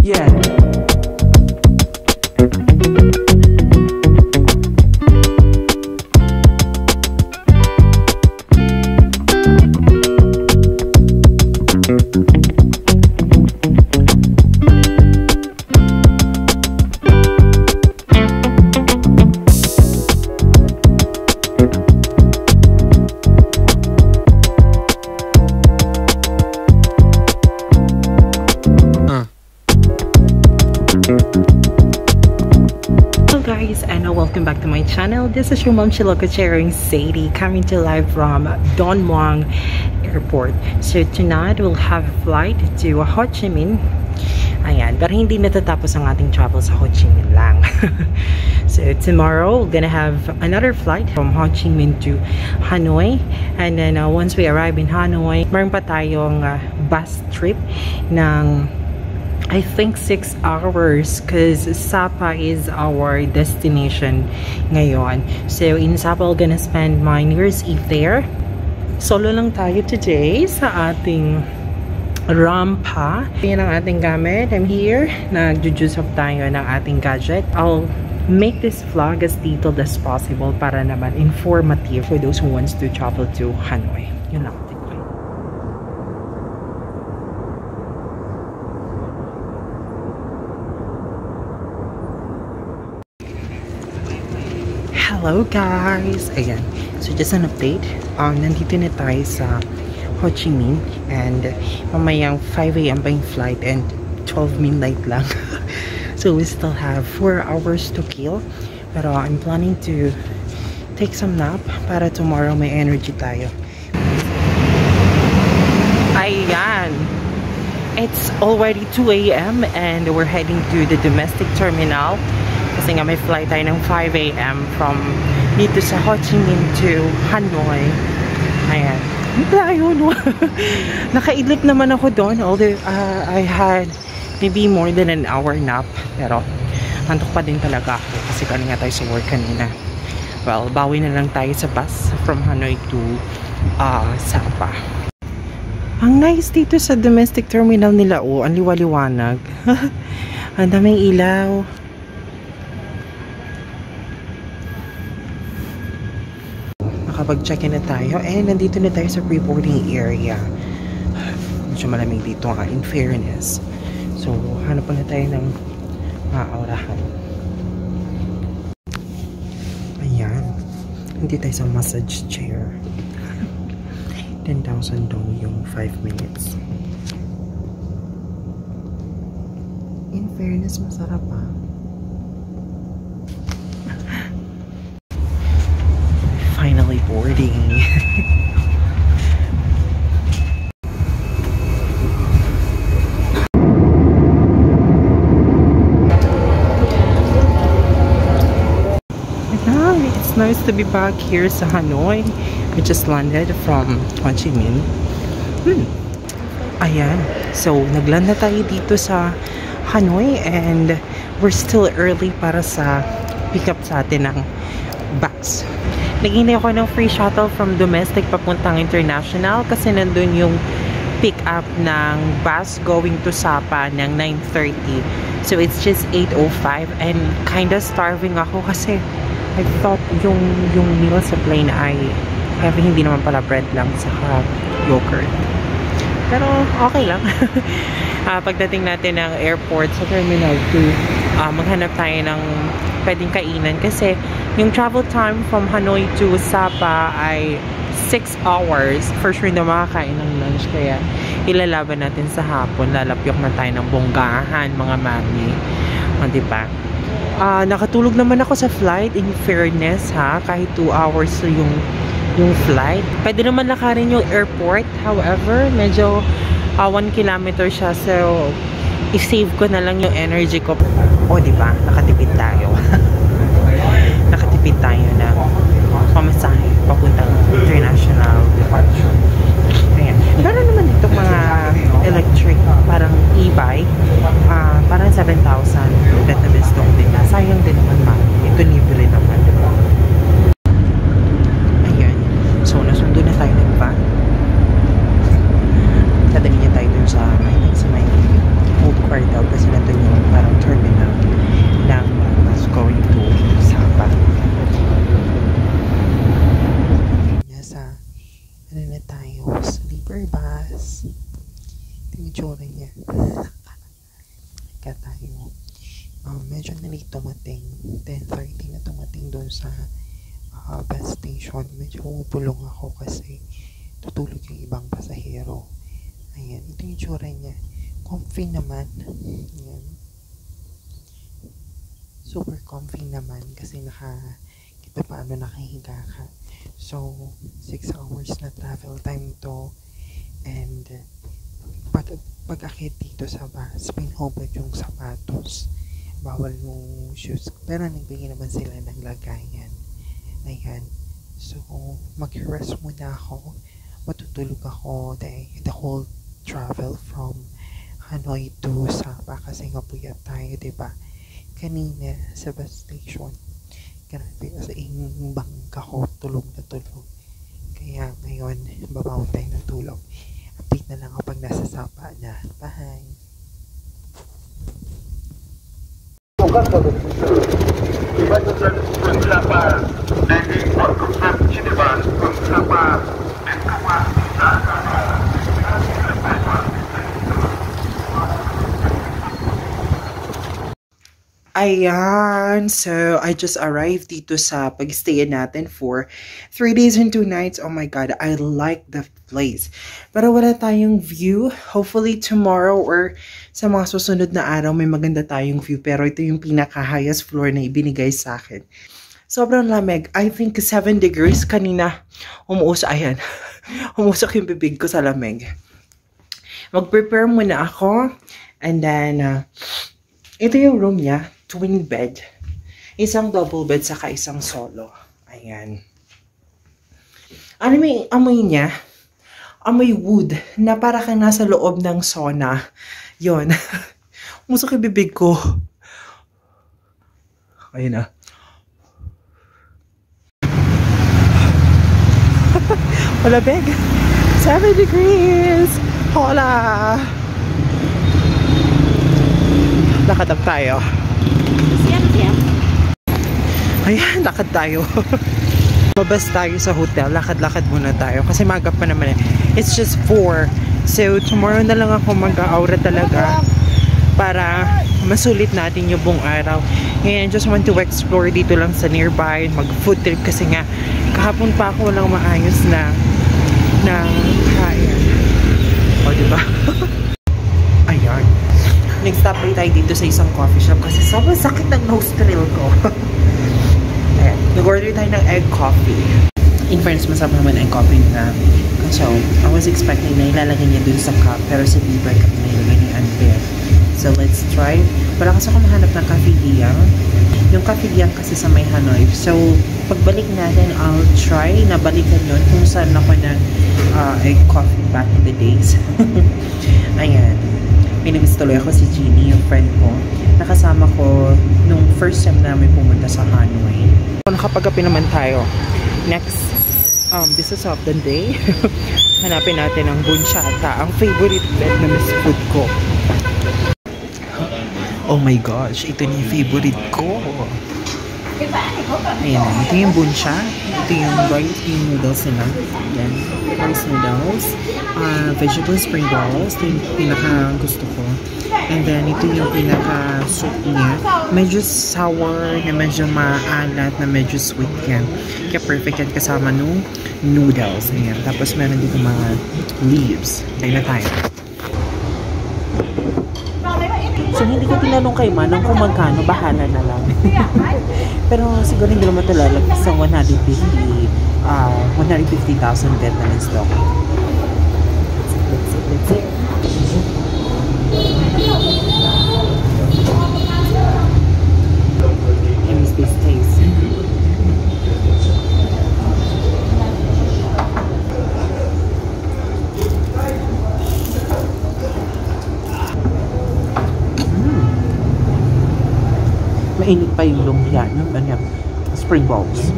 Yeah. Guys, and welcome back to my channel. This is your mom Chiloko sharing Sadie coming to live from Don Muang Airport. So tonight we'll have a flight to Ho Chi Minh. Ayan, pero hindi natatapos ang ating travel sa Ho Chi Minh lang. So tomorrow we're gonna have another flight from Ho Chi Minh to Hanoi, and then once we arrive in Hanoi, meron pa tayong bus trip ng I think 6 hours because Sapa is our destination ngayon. So in Sapa, we're gonna spend my New Year's Eve there. Solo lang tayo today sa ating rampa. Yan ang ating gamit. I'm here. Nag-juice up tayo ng ating gadget. I'll make this vlog as detailed as possible para naman informative for those who wants to travel to Hanoi. Yun lang. Hello guys! Ayan. So just an update. Nandito na tayo sa Ho Chi Minh and mamayang 5 AM pa yung flight and 12 midnight lang. So we still have 4 hours to kill. Pero I'm planning to take some nap para tomorrow may energy tayo. Ayan! It's already 2 AM and we're heading to the domestic terminal. Kasi nga may flight tayo ng 5 AM from dito sa Ho Chi Minh to Hanoi. Ayan. Tayo, no? Nakaidlip naman ako doon. Although I had maybe more than an hour nap. Pero antok pa din talaga ako. Kasi kanina tayo sa work kanina. Well, bawi na lang tayo sa bus from Hanoi to Sapa. Ang nice dito sa domestic terminal nila. Oh, ang liwaliwanag. Ang daming ilaw. Nakapag-check-in na tayo and nandito na tayo sa pre-boarding area. Medyo malamig dito nga, in fairness. So, hanap na tayo ng maaurahan. Ayan. Hindi tayo sa massage chair. 10,000 daw yung 5 minutes. In fairness, masarap pa. Finally boarding. It's nice to be back here sa Hanoi. We just landed from Ho Chi Minh. Ayan. So, nagland na tayo dito sa Hanoi and we're still early para sa pick up sa atin ng bags. Naghihintay ako ng free shuttle from domestic papuntang international kasi nandun yung pick up ng bus going to Sapa ng 9:30. So it's just 8:05 and kinda starving ako kasi I thought yung meal sa plane ay hindi naman pala bread lang saka yogurt. Pero okay lang. Pagdating natin ng airport sa Terminal 2, maghanap tayo ng pwedeng kainan kasi yung travel time from Hanoi to Sapa ay 6 hours. For sure na makakain ng lunch kaya ilalaban natin sa hapon. Lalapyok na tayo ng bonggahan mga mami. O, diba? Nakatulog naman ako sa flight in fairness ha. Kahit 2 hours yung flight. Pwede naman lakarin yung airport. However, medyo 1 kilometer siya. So, i-save ko na lang yung energy ko. O, diba? Nakatipid tayo. Nakatipid tayo na pamasahe papuntang international departure. Ayan. Pero naman itong mga electric, parang e-bike, parang 7,000 Vietnamese dong din. Sayang din naman ma. Ito libre naman, diba? Ayan. So, nasundo na tayo ng van. Dadali niya tayo dun sa may old quarter kasi nandun yung itsura niya. Kaya tayo. Medyo na-late tumating. 10:30 na tumating doon sa bus station. Medyo pumupulong ako kasi tutulog yung ibang pasahero. Ayan, ito yung itsura niya. Comfy naman. Ayan. Super comfy naman kasi kita paano nakahiga ka. So, 6 hours na travel time to. And pag akit dito sa bus, pinhobad yung sapatos. Bawal yung shoes. Pero nagbigay naman sila ng lagayan. Ayan. So, mag-rest muna ako. Matutulog ako the whole travel from Hanoi to Sapa kasi nga puyat tayo, diba? Kanina sa bus station, grabe, as in bangka ko, tulog na tulog. Kaya ngayon, babaon tayo ng tulog. Update na lang ako pag nasa Sapa na. Bye! Ayan, so I just arrived dito sa pag-stayan natin for 3 days and 2 nights. Oh my God, I like the place. Pero wala tayong view. Hopefully tomorrow or sa mga susunod na araw may maganda tayong view. Pero ito yung pinaka-highest floor na ibinigay sa akin. Sobrang lamig. I think 7 degrees kanina. Ayan. Umusok yung bibig ko sa lamig. Mag-prepare muna ako. And then, ito yung room niya. Twin bed. Isang double bed saka isang solo. Ayan. Ano may amoy niya? Amoy wood na para kang nasa loob ng sauna. Yun. Umusok yung bibig ko. Ayun na. Wala beg. 7 degrees. Hola. Lakad tayo. Ayan, lakad tayo. Mabas tayo sa hotel. Lakad-lakad muna tayo. Kasi magap pa naman eh. It's just 4. So, tomorrow na lang ako mag-aura talaga. Para masulit natin yung buong araw. And just want to explore dito lang sa nearby. Mag-food trip kasi nga kahapon pa ako walang maayos na kain. O, diba? Ayan. Nag-stop by tayo dito sa isang coffee shop kasi sobrang sakit ng nostril ko. Ayan. Nag-order tayo ng egg coffee. In fairness, masarap naman egg coffee na. So, I was expecting na ilalagay niya dun sa cup. Pero sa Bieber cup na ilagay niya unfair. So, let's try. Wala kasi ako mahanap ng Cafe Diyang. Yung Cafe Diyang kasi sa may Hanoi. So, pagbalik natin, I'll try na balikan yun kung saan ako ng egg coffee back in the days. Ayan. Pinabis tuloy ako si Jeannie, yung friend ko. Nakasama ko nung first time namin pumunta sa Hanoi. Nakapagapi naman tayo. Next business of the day. Hanapin natin ang bunchata, ang favorite Vietnamese food ko. Oh my gosh, ito yung favorite ko. Ayan, ito yung buncha. Ito yung rice noodles nila. Ayan, rice noodles. Vegetable spring balls. Ito yung pinaka gusto ko. And then, ito yung pinaka soup niya. Medyo sour, na medyo maalat, na medyo sweet yan. Kaya perfect yan kasama nung noodles. Ayan. Tapos meron dito mga leaves. Kaya na tayo. So, hindi ko tinanong kay Manong kung magkano, bahala na lang. Pero siguro hindi naman talaga sa 150,000 Vietnamese dong. Let's see. I miss this taste. Mainit pa yung lumpia, yung ganyan, spring rolls.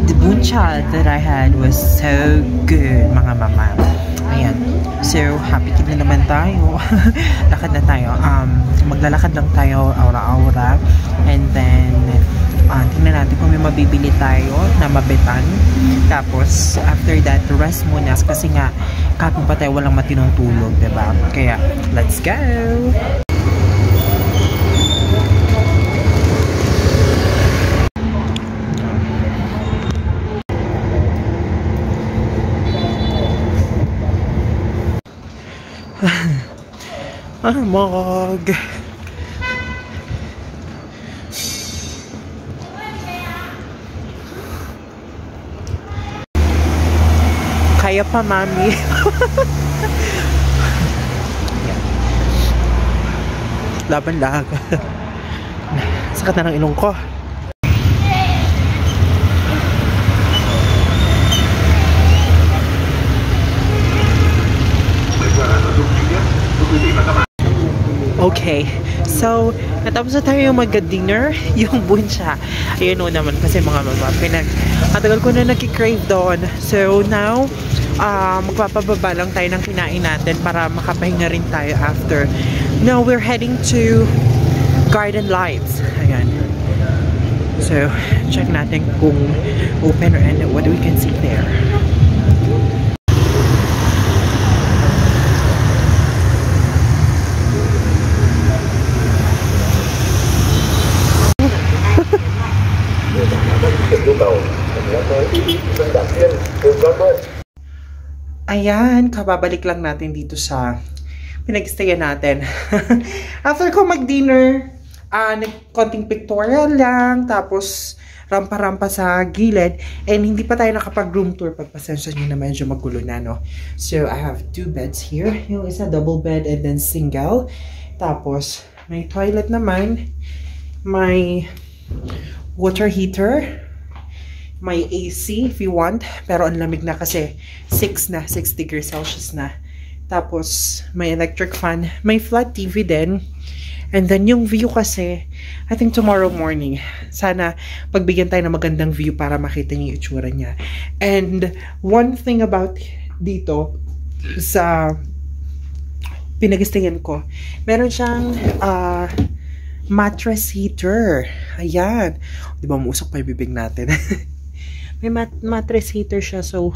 The buncha that I had was so good, mga mama. Ayan. So, happy kid na naman tayo. Lakad na tayo. Maglalakad lang tayo, aura-aura. And then, Tingnan natin kung may mabibili tayo na mabetan. Tapos, after that, rest muna. Kasi nga, kapag pa tayo walang matinong tulog, diba? Kaya, let's go! Mog! Kaya pa, mami. Laban lang. Sakat na ng ilong ko. Okay, so natapos na tayo mag-dinner, yung buncha. Ayun o naman kasi mga mama, matagal ko na nag-crave doon. So now, magpapababa lang tayo ng kinain natin para makapahinga rin tayo after. Now we're heading to Garden Lights. Ayan. So, check natin kung open or and what we can see there. Ayan, kababalik lang natin dito sa pinag-stayan natin. After ko mag-dinner, konting pictorial lang, tapos rampa-rampa sa gilid, and hindi pa tayo nakapag-room tour. Pagpasensya nyo na medyo magulo na, no? So, I have 2 beds here. Yung isa double bed and then single. Tapos, may toilet naman. May water heater. May AC if you want. Pero ang lamig na kasi 6 degrees Celsius na. Tapos, may electric fan. May flat TV din. And then, yung view kasi, I think tomorrow morning, sana pagbigyan tayo ng magandang view para makita niyo yung itsura niya. And, one thing about dito, sa pinag-stayan ko, meron siyang mattress heater. Ayan. Di ba, umusok pa yung bibig natin. May mattress heater siya, so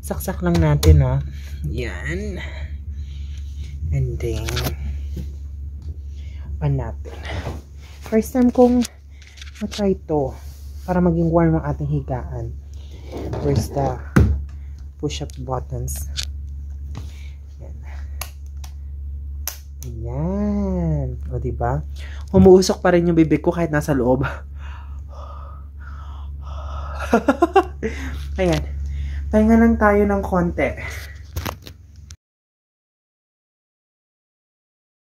saksak lang natin, ha. Yan. And then, pan natin. First time kong matry ito para maging warm ang ating higaan. Where's the push-up buttons? Yan. Ayan. O, diba? Umuusok pa rin yung bibig ko kahit nasa loob. Ayan. Pahinga lang tayo ng konti.